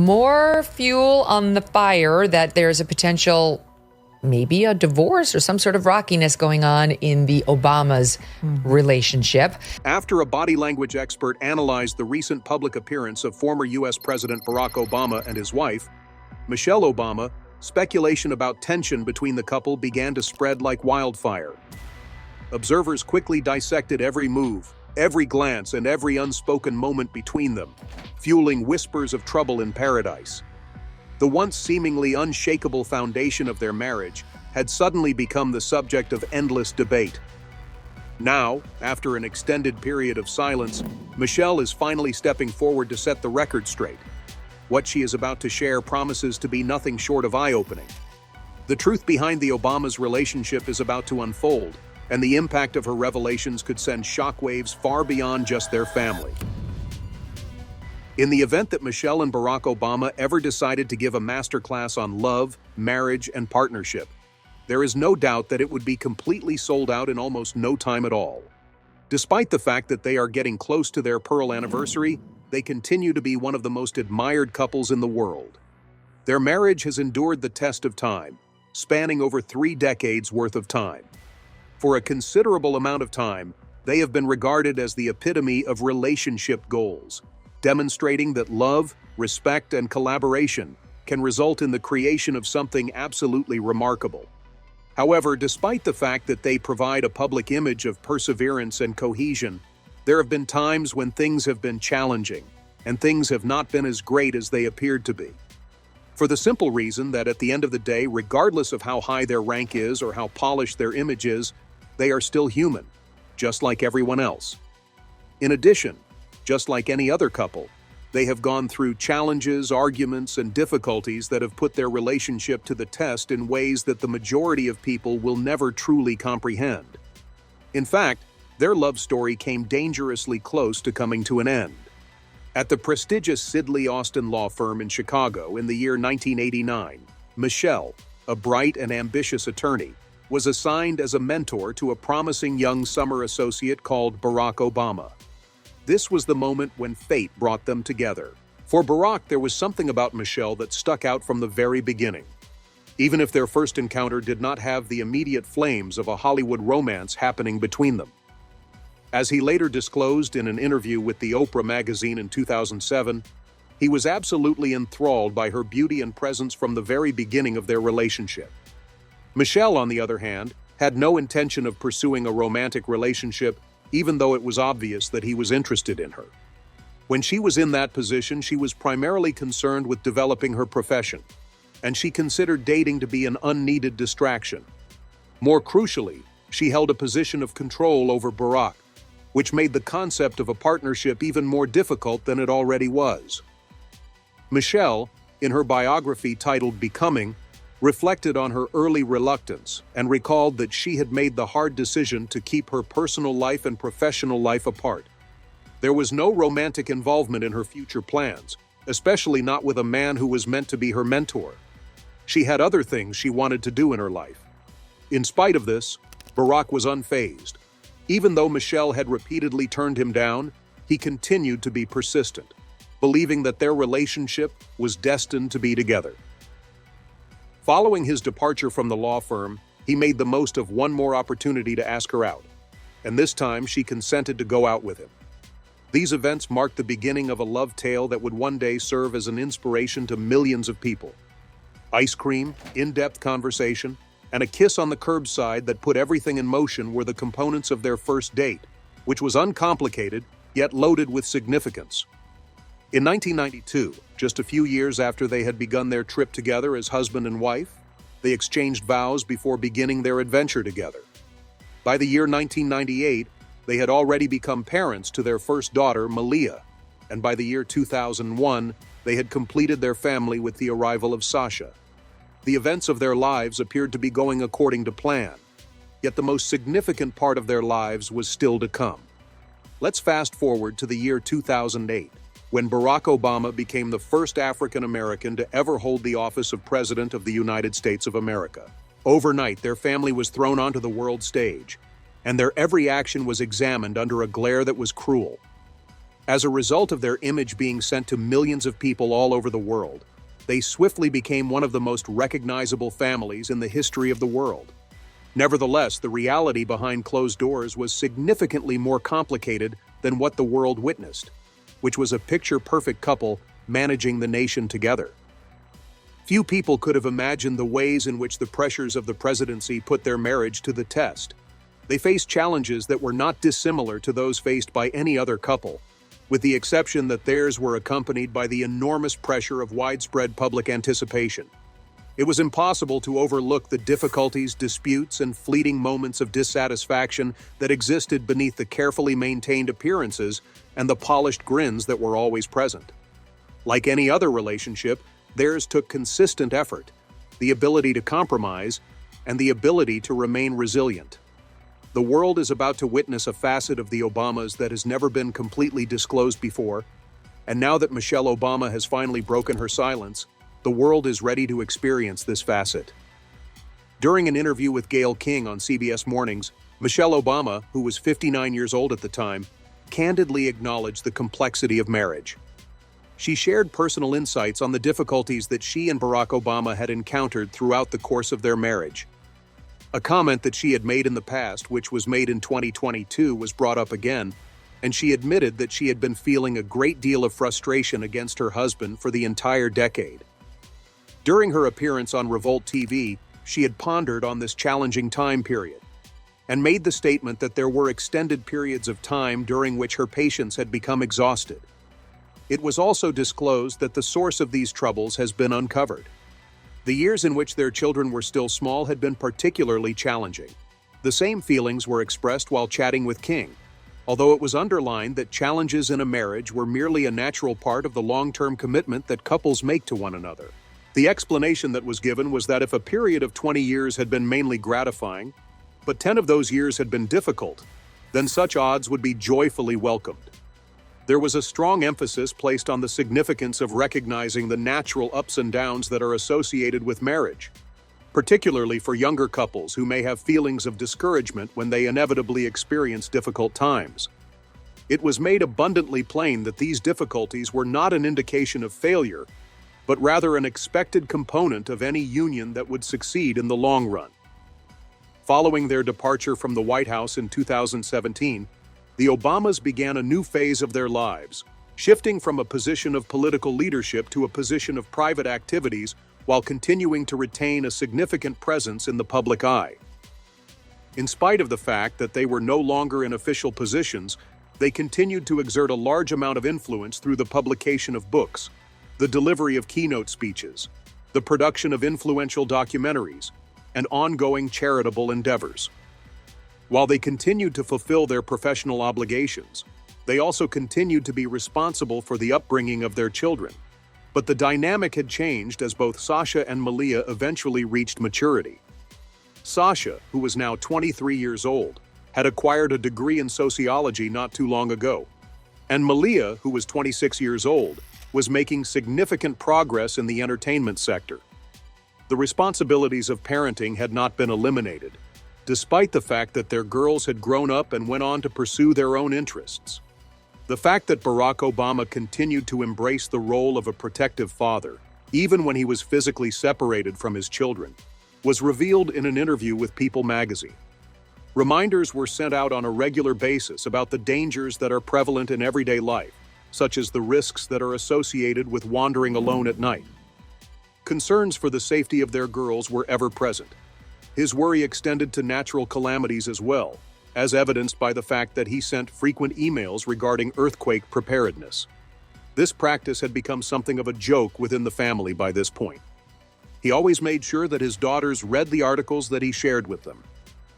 more fuel on the fire that there's a potential, maybe a divorce or some sort of rockiness going on in the Obamas' relationship. After a body language expert analyzed the recent public appearance of former U.S. President Barack Obama and his wife, Michelle Obama, speculation about tension between the couple began to spread like wildfire. Observers quickly dissected every move, every glance, and every unspoken moment between them, fueling whispers of trouble in paradise. The once seemingly unshakable foundation of their marriage had suddenly become the subject of endless debate. Now, after an extended period of silence, Michelle is finally stepping forward to set the record straight. What she is about to share promises to be nothing short of eye-opening. The truth behind the Obamas' relationship is about to unfold, and the impact of her revelations could send shockwaves far beyond just their family. In the event that Michelle and Barack Obama ever decided to give a masterclass on love, marriage, and partnership, there is no doubt that it would be completely sold out in almost no time at all. Despite the fact that they are getting close to their pearl anniversary, they continue to be one of the most admired couples in the world. Their marriage has endured the test of time, spanning over 3 decades worth of time. For a considerable amount of time, they have been regarded as the epitome of relationship goals, demonstrating that love, respect, and collaboration can result in the creation of something absolutely remarkable. However, despite the fact that they provide a public image of perseverance and cohesion, there have been times when things have been challenging, and things have not been as great as they appeared to be. For the simple reason that at the end of the day, regardless of how high their rank is or how polished their image is, they are still human, just like everyone else. In addition, just like any other couple, they have gone through challenges, arguments, and difficulties that have put their relationship to the test in ways that the majority of people will never truly comprehend. In fact, their love story came dangerously close to coming to an end. At the prestigious Sidley Austin law firm in Chicago in the year 1989, Michelle, a bright and ambitious attorney, was assigned as a mentor to a promising young summer associate called Barack Obama. This was the moment when fate brought them together. For Barack, there was something about Michelle that stuck out from the very beginning. Even if their first encounter did not have the immediate flames of a Hollywood romance happening between them. As he later disclosed in an interview with the Oprah magazine in 2007, he was absolutely enthralled by her beauty and presence from the very beginning of their relationship. Michelle, on the other hand, had no intention of pursuing a romantic relationship, even though it was obvious that he was interested in her. When she was in that position, she was primarily concerned with developing her profession, and she considered dating to be an unneeded distraction. More crucially, she held a position of control over Barack, which made the concept of a partnership even more difficult than it already was. Michelle, in her biography titled Becoming, reflected on her early reluctance and recalled that she had made the hard decision to keep her personal life and professional life apart. There was no romantic involvement in her future plans, especially not with a man who was meant to be her mentor. She had other things she wanted to do in her life. In spite of this, Barack was unfazed. Even though Michelle had repeatedly turned him down, he continued to be persistent, believing that their relationship was destined to be together. Following his departure from the law firm, he made the most of one more opportunity to ask her out, and this time she consented to go out with him. These events marked the beginning of a love tale that would one day serve as an inspiration to millions of people. Ice cream, in-depth conversation, and a kiss on the curbside that put everything in motion were the components of their first date, which was uncomplicated, yet loaded with significance. In 1992, just a few years after they had begun their trip together as husband and wife, they exchanged vows before beginning their adventure together. By the year 1998, they had already become parents to their first daughter, Malia, and by the year 2001, they had completed their family with the arrival of Sasha. The events of their lives appeared to be going according to plan, yet the most significant part of their lives was still to come. Let's fast forward to the year 2008, when Barack Obama became the first African American to ever hold the office of President of the United States of America. Overnight, their family was thrown onto the world stage, and their every action was examined under a glare that was cruel. As a result of their image being sent to millions of people all over the world, they swiftly became one of the most recognizable families in the history of the world. Nevertheless, the reality behind closed doors was significantly more complicated than what the world witnessed, which was a picture-perfect couple managing the nation together. Few people could have imagined the ways in which the pressures of the presidency put their marriage to the test. They faced challenges that were not dissimilar to those faced by any other couple, with the exception that theirs were accompanied by the enormous pressure of widespread public anticipation. It was impossible to overlook the difficulties, disputes, and fleeting moments of dissatisfaction that existed beneath the carefully maintained appearances and the polished grins that were always present. Like any other relationship, theirs took consistent effort, the ability to compromise, and the ability to remain resilient. The world is about to witness a facet of the Obamas that has never been completely disclosed before, and now that Michelle Obama has finally broken her silence, the world is ready to experience this facet. During an interview with Gayle King on CBS Mornings, Michelle Obama, who was 59 years old at the time, candidly acknowledged the complexity of marriage. She shared personal insights on the difficulties that she and Barack Obama had encountered throughout the course of their marriage. A comment that she had made in the past, which was made in 2022, was brought up again, and she admitted that she had been feeling a great deal of frustration against her husband for the entire decade. During her appearance on Revolt TV, she had pondered on this challenging time period and made the statement that there were extended periods of time during which her patience had become exhausted. It was also disclosed that the source of these troubles has been uncovered. The years in which their children were still small had been particularly challenging. The same feelings were expressed while chatting with King, although it was underlined that challenges in a marriage were merely a natural part of the long-term commitment that couples make to one another. The explanation that was given was that if a period of 20 years had been mainly gratifying, but 10 of those years had been difficult, then such odds would be joyfully welcomed. There was a strong emphasis placed on the significance of recognizing the natural ups and downs that are associated with marriage, particularly for younger couples who may have feelings of discouragement when they inevitably experience difficult times. It was made abundantly plain that these difficulties were not an indication of failure, but rather an expected component of any union that would succeed in the long run. Following their departure from the White House in 2017, the Obamas began a new phase of their lives, shifting from a position of political leadership to a position of private activities while continuing to retain a significant presence in the public eye. In spite of the fact that they were no longer in official positions, they continued to exert a large amount of influence through the publication of books, the delivery of keynote speeches, the production of influential documentaries, and ongoing charitable endeavors. While they continued to fulfill their professional obligations, they also continued to be responsible for the upbringing of their children. But the dynamic had changed as both Sasha and Malia eventually reached maturity. Sasha, who was now 23 years old, had acquired a degree in sociology not too long ago, and Malia, who was 26 years old, was making significant progress in the entertainment sector. The responsibilities of parenting had not been eliminated, despite the fact that their girls had grown up and went on to pursue their own interests. The fact that Barack Obama continued to embrace the role of a protective father, even when he was physically separated from his children, was revealed in an interview with People magazine. Reminders were sent out on a regular basis about the dangers that are prevalent in everyday life, such as the risks that are associated with wandering alone at night. Concerns for the safety of their girls were ever present. His worry extended to natural calamities as well, as evidenced by the fact that he sent frequent emails regarding earthquake preparedness. This practice had become something of a joke within the family by this point. He always made sure that his daughters read the articles that he shared with them,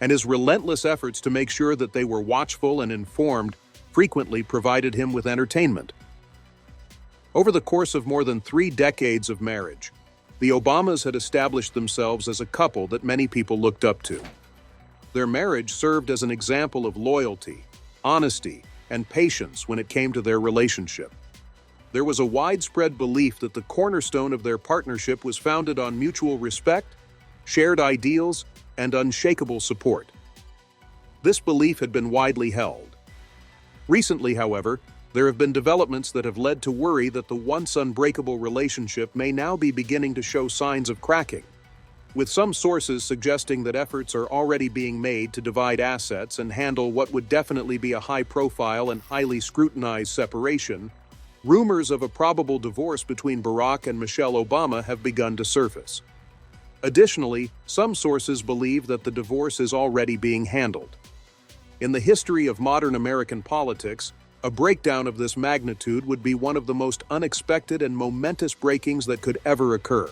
and his relentless efforts to make sure that they were watchful and informed frequently provided him with entertainment. Over the course of more than 3 decades of marriage, the Obamas had established themselves as a couple that many people looked up to. Their marriage served as an example of loyalty, honesty, and patience when it came to their relationship. There was a widespread belief that the cornerstone of their partnership was founded on mutual respect, shared ideals, and unshakable support. This belief had been widely held. Recently, however, There have been developments that have led to worry that the once unbreakable relationship may now be beginning to show signs of cracking, with some sources suggesting that efforts are already being made to divide assets and handle what would definitely be a high-profile and highly scrutinized separation. Rumors of a probable divorce between Barack and Michelle Obama have begun to surface. Additionally, some sources believe that the divorce is already being handled. In the history of modern American politics, a breakdown of this magnitude would be one of the most unexpected and momentous breakings that could ever occur.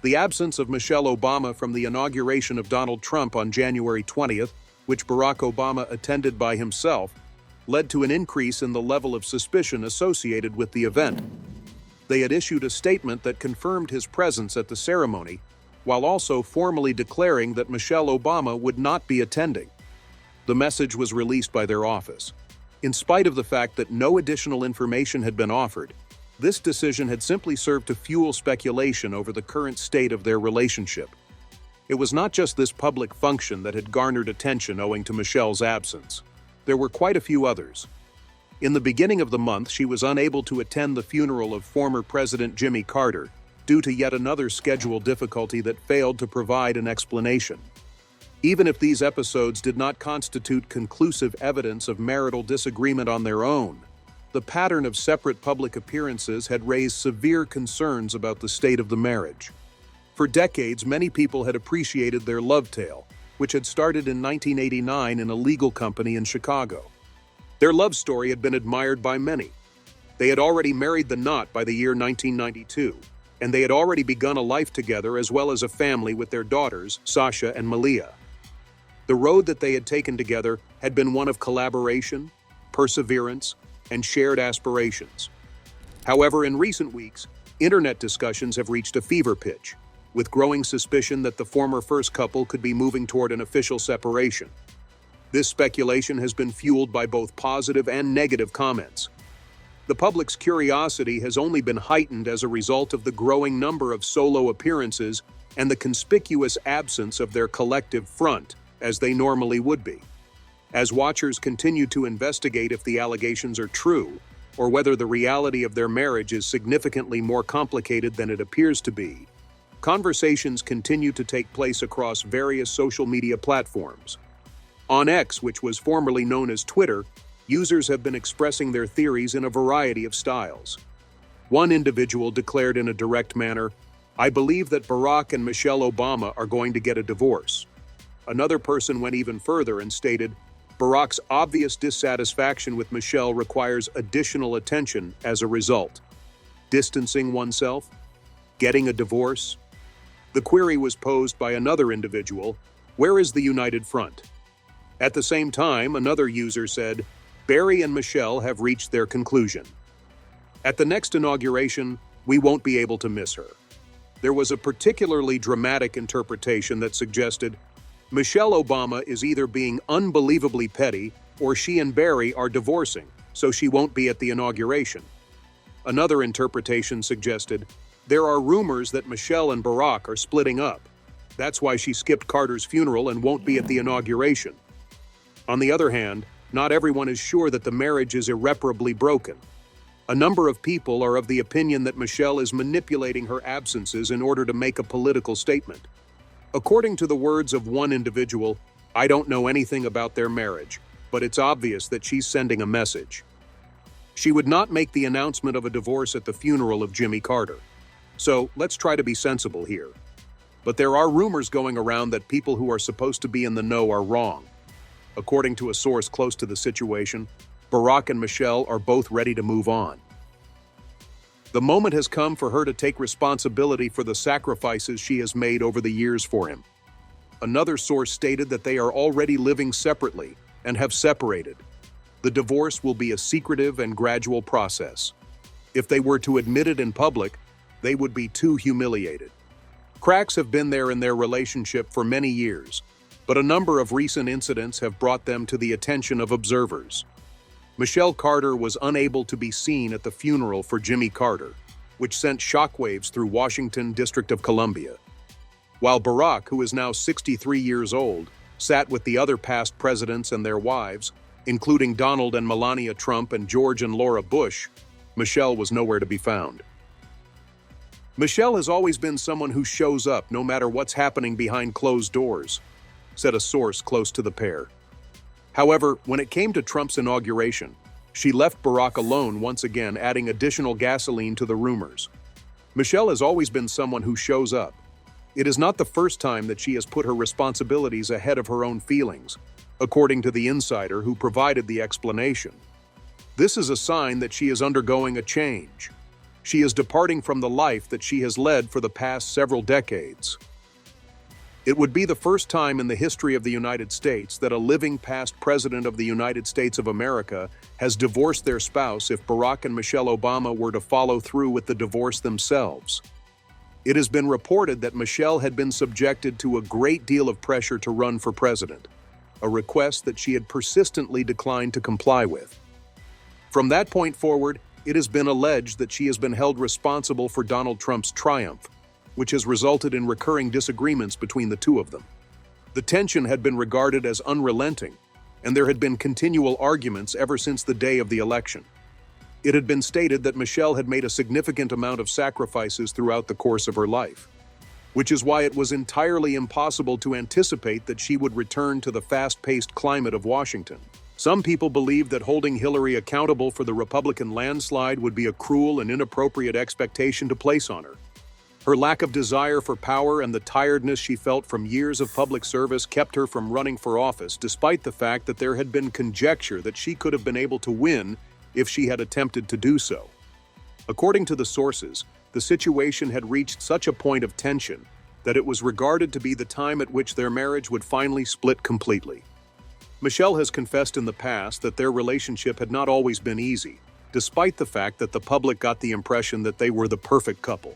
The absence of Michelle Obama from the inauguration of Donald Trump on January 20th, which Barack Obama attended by himself, led to an increase in the level of suspicion associated with the event. They had issued a statement that confirmed his presence at the ceremony, while also formally declaring that Michelle Obama would not be attending. The message was released by their office. In spite of the fact that no additional information had been offered, this decision had simply served to fuel speculation over the current state of their relationship. It was not just this public function that had garnered attention owing to Michelle's absence. There were quite a few others. In the beginning of the month, she was unable to attend the funeral of former President Jimmy Carter due to yet another schedule difficulty that failed to provide an explanation. Even if these episodes did not constitute conclusive evidence of marital disagreement on their own, the pattern of separate public appearances had raised severe concerns about the state of the marriage. For decades, many people had appreciated their love tale, which had started in 1989 in a legal company in Chicago. Their love story had been admired by many. They had already married the knot by the year 1992, and they had already begun a life together as well as a family with their daughters, Sasha and Malia. The road that they had taken together had been one of collaboration, perseverance, and shared aspirations. However, in recent weeks, internet discussions have reached a fever pitch, with growing suspicion that the former first couple could be moving toward an official separation. This speculation has been fueled by both positive and negative comments. The public's curiosity has only been heightened as a result of the growing number of solo appearances and the conspicuous absence of their collective front, as they normally would be. As watchers continue to investigate if the allegations are true, or whether the reality of their marriage is significantly more complicated than it appears to be, conversations continue to take place across various social media platforms. On X, which was formerly known as Twitter, users have been expressing their theories in a variety of styles. One individual declared in a direct manner, "I believe that Barack and Michelle Obama are going to get a divorce." Another person went even further and stated, "Barack's obvious dissatisfaction with Michelle requires additional attention as a result. Distancing oneself? Getting a divorce?" The query was posed by another individual, "Where is the united front?" At the same time, another user said, "Barry and Michelle have reached their conclusion. At the next inauguration, we won't be able to miss her." There was a particularly dramatic interpretation that suggested, "Michelle Obama is either being unbelievably petty or she and Barry are divorcing, so she won't be at the inauguration." Another interpretation suggested, "There are rumors that Michelle and Barack are splitting up. That's why she skipped Carter's funeral and won't be at the inauguration." On the other hand, not everyone is sure that the marriage is irreparably broken. A number of people are of the opinion that Michelle is manipulating her absences in order to make a political statement. According to the words of one individual, "I don't know anything about their marriage, but it's obvious that she's sending a message." She would not make the announcement of a divorce at the funeral of Jimmy Carter. So let's try to be sensible here. But there are rumors going around that people who are supposed to be in the know are wrong. According to a source close to the situation, Barack and Michelle are both ready to move on. The moment has come for her to take responsibility for the sacrifices she has made over the years for him. Another source stated that they are already living separately and have separated. The divorce will be a secretive and gradual process. If they were to admit it in public, they would be too humiliated. Cracks have been there in their relationship for many years, but a number of recent incidents have brought them to the attention of observers. Michelle Carter was unable to be seen at the funeral for Jimmy Carter, which sent shockwaves through Washington, District of Columbia. While Barack, who is now 63 years old, sat with the other past presidents and their wives, including Donald and Melania Trump and George and Laura Bush, Michelle was nowhere to be found. Michelle has always been someone who shows up no matter what's happening behind closed doors, said a source close to the pair. However, when it came to Trump's inauguration, she left Barack alone once again, adding additional gasoline to the rumors. Michelle has always been someone who shows up. It is not the first time that she has put her responsibilities ahead of her own feelings, according to the insider who provided the explanation. This is a sign that she is undergoing a change. She is departing from the life that she has led for the past several decades. It would be the first time in the history of the United States that a living past president of the United States of America has divorced their spouse if Barack and Michelle Obama were to follow through with the divorce themselves. It has been reported that Michelle had been subjected to a great deal of pressure to run for president, a request that she had persistently declined to comply with. From that point forward, it has been alleged that she has been held responsible for Donald Trump's triumph, which has resulted in recurring disagreements between the two of them. The tension had been regarded as unrelenting, and there had been continual arguments ever since the day of the election. It had been stated that Michelle had made a significant amount of sacrifices throughout the course of her life, which is why it was entirely impossible to anticipate that she would return to the fast-paced climate of Washington. Some people believed that holding Hillary accountable for the Republican landslide would be a cruel and inappropriate expectation to place on her. Her lack of desire for power and the tiredness she felt from years of public service kept her from running for office, despite the fact that there had been conjecture that she could have been able to win if she had attempted to do so. According to the sources, the situation had reached such a point of tension that it was regarded to be the time at which their marriage would finally split completely. Michelle has confessed in the past that their relationship had not always been easy, despite the fact that the public got the impression that they were the perfect couple.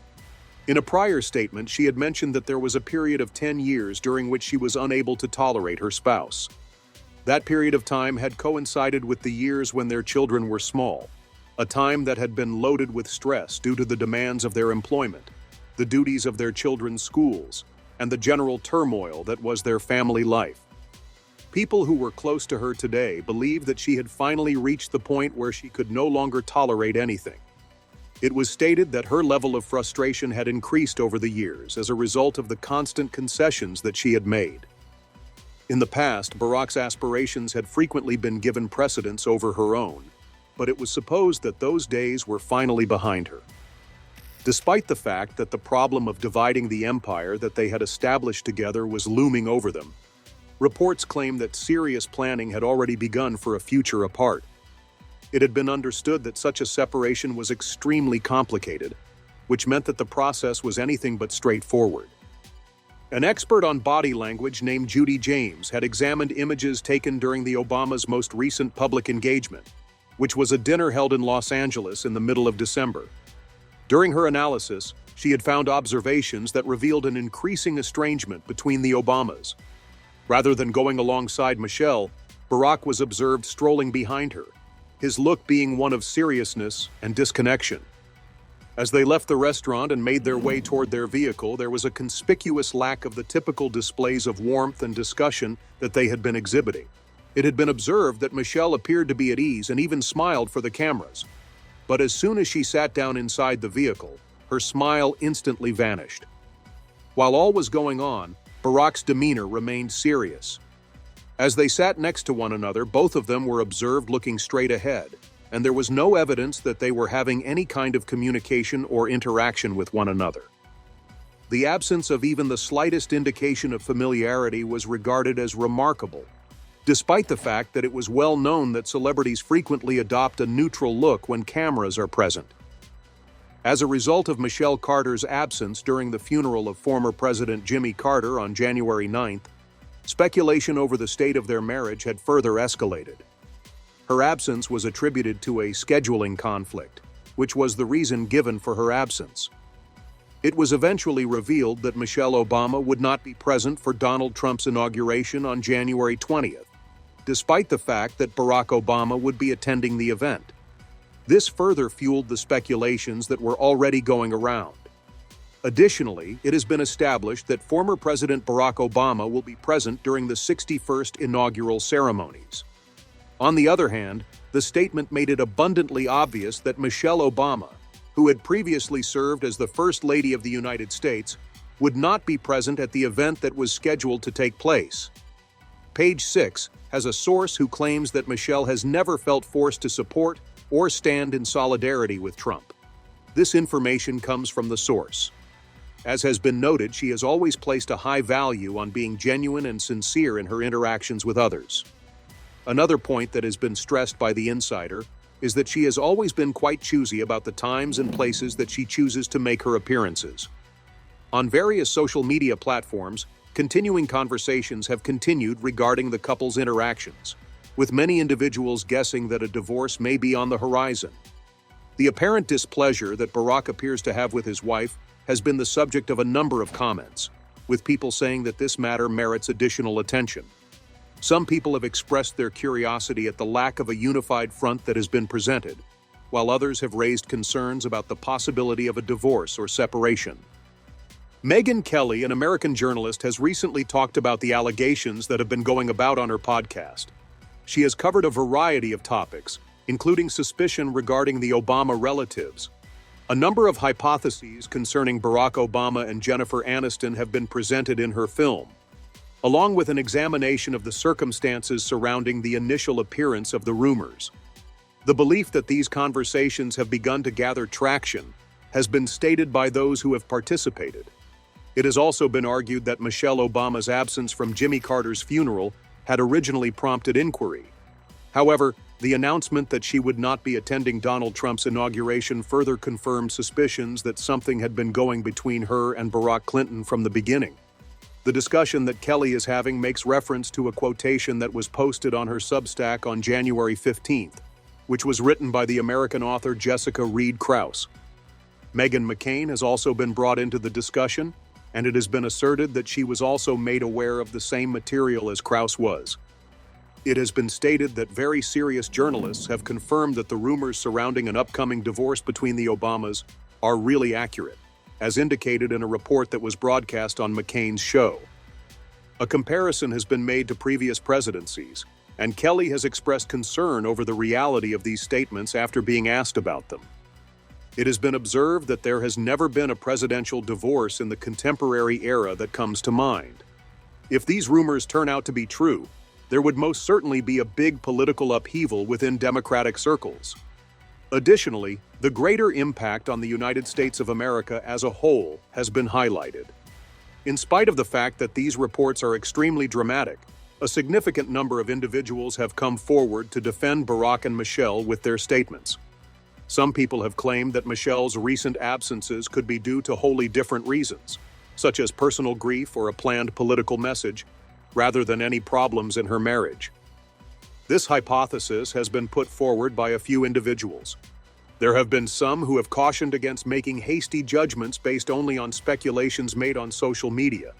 In a prior statement, she had mentioned that there was a period of 10 years during which she was unable to tolerate her spouse. That period of time had coincided with the years when their children were small, a time that had been loaded with stress due to the demands of their employment, the duties of their children's schools, and the general turmoil that was their family life. People who were close to her today believe that she had finally reached the point where she could no longer tolerate anything. It was stated that her level of frustration had increased over the years as a result of the constant concessions that she had made. In the past, Barack's aspirations had frequently been given precedence over her own, but it was supposed that those days were finally behind her. Despite the fact that the problem of dividing the empire that they had established together was looming over them, reports claim that serious planning had already begun for a future apart. It had been understood that such a separation was extremely complicated, which meant that the process was anything but straightforward. An expert on body language named Judy James had examined images taken during the Obama's most recent public engagement, which was a dinner held in Los Angeles in the middle of December. During her analysis, she had found observations that revealed an increasing estrangement between the Obamas. Rather than going alongside Michelle, Barack was observed strolling behind her, his look being one of seriousness and disconnection. As they left the restaurant and made their way toward their vehicle, there was a conspicuous lack of the typical displays of warmth and discussion that they had been exhibiting. It had been observed that Michelle appeared to be at ease and even smiled for the cameras. But as soon as she sat down inside the vehicle, her smile instantly vanished. While all was going on, Barack's demeanor remained serious. As they sat next to one another, both of them were observed looking straight ahead, and there was no evidence that they were having any kind of communication or interaction with one another. The absence of even the slightest indication of familiarity was regarded as remarkable, despite the fact that it was well known that celebrities frequently adopt a neutral look when cameras are present. As a result of Michelle Carter's absence during the funeral of former President Jimmy Carter on January 9th, speculation over the state of their marriage had further escalated. Her absence was attributed to a scheduling conflict, which was the reason given for her absence. It was eventually revealed that Michelle Obama would not be present for Donald Trump's inauguration on January 20th, despite the fact that Barack Obama would be attending the event. This further fueled the speculations that were already going around. Additionally, it has been established that former President Barack Obama will be present during the 61st inaugural ceremonies. On the other hand, the statement made it abundantly obvious that Michelle Obama, who had previously served as the First Lady of the United States, would not be present at the event that was scheduled to take place. Page 6 has a source who claims that Michelle has never felt forced to support or stand in solidarity with Trump. This information comes from the source. As has been noted, she has always placed a high value on being genuine and sincere in her interactions with others. Another point that has been stressed by the insider is that she has always been quite choosy about the times and places that she chooses to make her appearances. On various social media platforms, continuing conversations have continued regarding the couple's interactions, with many individuals guessing that a divorce may be on the horizon. The apparent displeasure that Barack appears to have with his wife has been the subject of a number of comments, with people saying that this matter merits additional attention. Some people have expressed their curiosity at the lack of a unified front that has been presented, while others have raised concerns about the possibility of a divorce or separation. Megyn Kelly, an American journalist, has recently talked about the allegations that have been going about on her podcast. She has covered a variety of topics, including suspicion regarding the Obama relatives. A number of hypotheses concerning Barack Obama and Jennifer Aniston have been presented in her film, along with an examination of the circumstances surrounding the initial appearance of the rumors. The belief that these conversations have begun to gather traction has been stated by those who have participated. It has also been argued that Michelle Obama's absence from Jimmy Carter's funeral had originally prompted inquiry. However, the announcement that she would not be attending Donald Trump's inauguration further confirmed suspicions that something had been going between her and Barack Clinton from the beginning. The discussion that Kelly is having makes reference to a quotation that was posted on her Substack on January 15th, which was written by the American author Jessica Reed Krause. Meghan McCain has also been brought into the discussion, and it has been asserted that she was also made aware of the same material as Krause was. It has been stated that very serious journalists have confirmed that the rumors surrounding an upcoming divorce between the Obamas are really accurate, as indicated in a report that was broadcast on McCain's show. A comparison has been made to previous presidencies, and Kelly has expressed concern over the reality of these statements after being asked about them. It has been observed that there has never been a presidential divorce in the contemporary era that comes to mind. If these rumors turn out to be true, there would most certainly be a big political upheaval within Democratic circles. Additionally, the greater impact on the United States of America as a whole has been highlighted. In spite of the fact that these reports are extremely dramatic, a significant number of individuals have come forward to defend Barack and Michelle with their statements. Some people have claimed that Michelle's recent absences could be due to wholly different reasons, such as personal grief or a planned political message, rather than any problems in her marriage. This hypothesis has been put forward by a few individuals. There have been some who have cautioned against making hasty judgments based only on speculations made on social media,